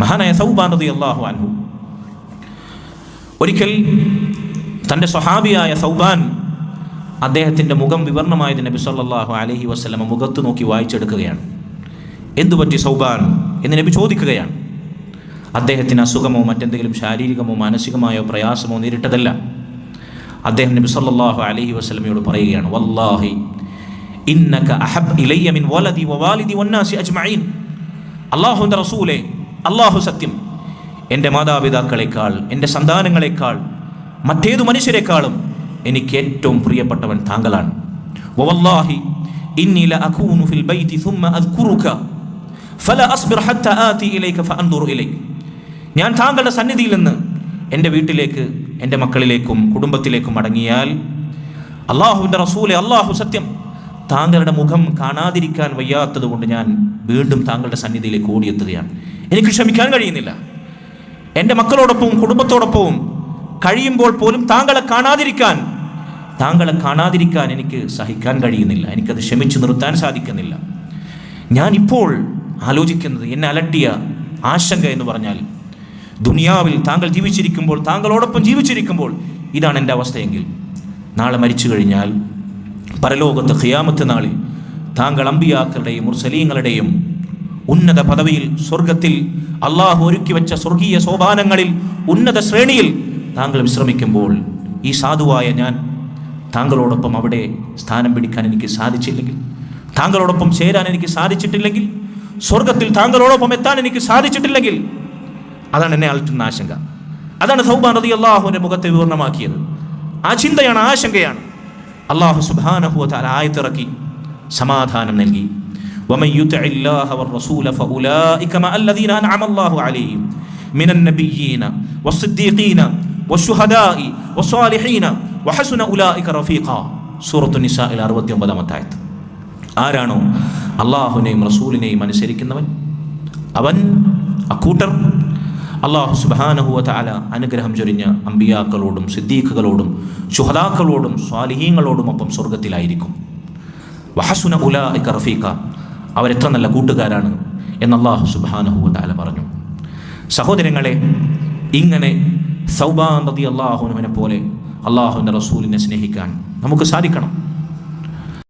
മഹാനായ സൗബാൻ റളിയല്ലാഹു അൻഹു ഒരിക്കൽ തൻ്റെ സ്വഹാബിയായ സൗബാൻ അദ്ദേഹത്തിൻ്റെ മുഖം വിവർണമായത് നബി സല്ലല്ലാഹു അലൈഹി വസല്ലം മുഖത്ത് നോക്കി വായിച്ചെടുക്കുകയാണ്. എന്തുപറ്റി സൗബാൻ എന്ന് നബി ചോദിക്കുകയാണ്. അദ്ദേഹത്തിന് അസുഖമോ മറ്റെന്തെങ്കിലും ശാരീരികമോ മാനസികമായോ പ്രയാസമോ നേരിട്ടതല്ല. അദ്ദേഹം നബി സല്ലല്ലാഹു അലൈഹി വസല്ലമയോട് പറയുകയാണ്, വല്ലാഹി ഇന്നക അഹബ് ഇലയ്യ മിൻ വലദി വവാലിദി വന്നാസി അജ്മഈൻ. അല്ലാഹുവിൻ്റെ റസൂലേ, അല്ലാഹു സത്യം, എൻ്റെ മാതാപിതാക്കളെക്കാൾ എൻ്റെ സന്താനങ്ങളെക്കാൾ മറ്റേതു മനുഷ്യരെക്കാളും എനിക്ക് ഏറ്റവും പ്രിയപ്പെട്ടവൻ താങ്കളാണ്. വവല്ലാഹി ഇന്നി ലഅകൂനു ഫിൽ ബൈതി സുമ്മ അദ്കുറുക ഫല അസ്ബിർ ഹത്താ ആതി ഇലൈക ഫഅൻദുറു ഇലൈക. ഞാൻ താങ്കളുടെ സന്നിധിയിൽ നിന്ന് എൻ്റെ വീട്ടിലേക്ക് എൻ്റെ മക്കളിലേക്കും കുടുംബത്തിലേക്കും മടങ്ങിയാൽ അല്ലാഹുവിൻ്റെ റസൂലെ, അല്ലാഹു സത്യം, താങ്കളുടെ മുഖം കാണാതിരിക്കാൻ വയ്യാത്തത് കൊണ്ട് ഞാൻ വീണ്ടും താങ്കളുടെ സന്നിധിയിലേക്ക് ഓടിയെത്തുകയാണ്. എനിക്ക് ക്ഷമിക്കാൻ കഴിയുന്നില്ല. എൻ്റെ മക്കളോടൊപ്പവും കുടുംബത്തോടൊപ്പവും കഴിയുമ്പോൾ പോലും താങ്കളെ കാണാതിരിക്കാൻ എനിക്ക് സഹിക്കാൻ കഴിയുന്നില്ല. എനിക്കത് ക്ഷമിച്ചു നിർത്താൻ സാധിക്കുന്നില്ല. ഞാനിപ്പോൾ ആലോചിക്കുന്നത്, എന്നെ അലട്ടിയ ആശങ്ക എന്ന് പറഞ്ഞാൽ, ദുനിയാവിൽ താങ്കൾ ജീവിച്ചിരിക്കുമ്പോൾ, താങ്കളോടൊപ്പം ജീവിച്ചിരിക്കുമ്പോൾ ഇതാണ് എൻ്റെ അവസ്ഥയെങ്കിൽ, നാളെ മരിച്ചു കഴിഞ്ഞാൽ പരലോകത്ത് ഖിയാമത്ത് നാളിൽ താങ്കൾ അമ്പിയാക്കളുടെയും മുർസലീങ്ങളുടെയും ഉന്നത പദവിയിൽ, സ്വർഗത്തിൽ അള്ളാഹു ഒരുക്കി വെച്ച സ്വർഗീയ സോപാനങ്ങളിൽ ഉന്നത ശ്രേണിയിൽ താങ്കൾ വിശ്രമിക്കുമ്പോൾ ഈ സാധുവായ ഞാൻ താങ്കളോടൊപ്പം അവിടെ സ്ഥാനം പിടിക്കാൻ എനിക്ക് സാധിച്ചില്ലെങ്കിൽ, താങ്കളോടൊപ്പം ചേരാൻ എനിക്ക് സാധിച്ചിട്ടില്ലെങ്കിൽ, സ്വർഗത്തിൽ താങ്കളോടൊപ്പം എത്താൻ എനിക്ക് സാധിച്ചിട്ടില്ലെങ്കിൽ, അതാണ് എന്നെ അലട്ടുന്ന ആശങ്ക. അതാണ് സൗബാൻ റളിയല്ലാഹുവിൻ്റെ മുഖത്തെ വിവരണമാക്കിയത്. ആ ചിന്തയാണ്, ആശങ്കയാണ്. അല്ലാഹു സുബ്ഹാനഹു വ തആല ആയത്തിറക്കി സമാധാനം നൽകി. വമൻ യുതിഇല്ലാഹ വറസൂല ഫഉലൈക മഅല്ലദീന അൻഅമ അല്ലാഹു അലൈഹിം മിനൻ നബിയ്യീന വസ്സിദ്ദീഖീന വശുഹദാഇ വസ്സാലിഹീന വഹസുന ഉലൈക റഫീഖ. സൂറത്തുൻ നിസാഇൽ 69-ാമത്തെ ആയത്ത്. ആരാണോ അല്ലാഹുവിനെയും റസൂലിനെയും അനുസരിക്കുന്നവൻ, അവൻ അക്കൂട്ടർ അല്ലാഹു സുബ്ഹാനഹു വ തആല അനുഗ്രഹം ചൊരിഞ്ഞ അമ്പിയാക്കളോടും സിദ്ദീഖുകളോടും ശുഹദാക്കളോടും സ്വാലിഹീങ്ങളോടും ഒപ്പം സ്വർഗത്തിലായിരിക്കും. വഹസുന ഉലൈക റഫീഖ, അവരെത്ര നല്ല കൂട്ടുകാരാണ് എന്ന് അല്ലാഹു സുബ്ഹാനഹു വ തആല പറഞ്ഞു. സഹോദരങ്ങളെ, ഇങ്ങനെ സൗബാൻ റളിയല്ലാഹു അൻഹുവിനെ പോലെ അല്ലാഹുവിൻ്റെ റസൂലിനെ സ്നേഹിക്കാൻ നമുക്ക് സാധിക്കണം.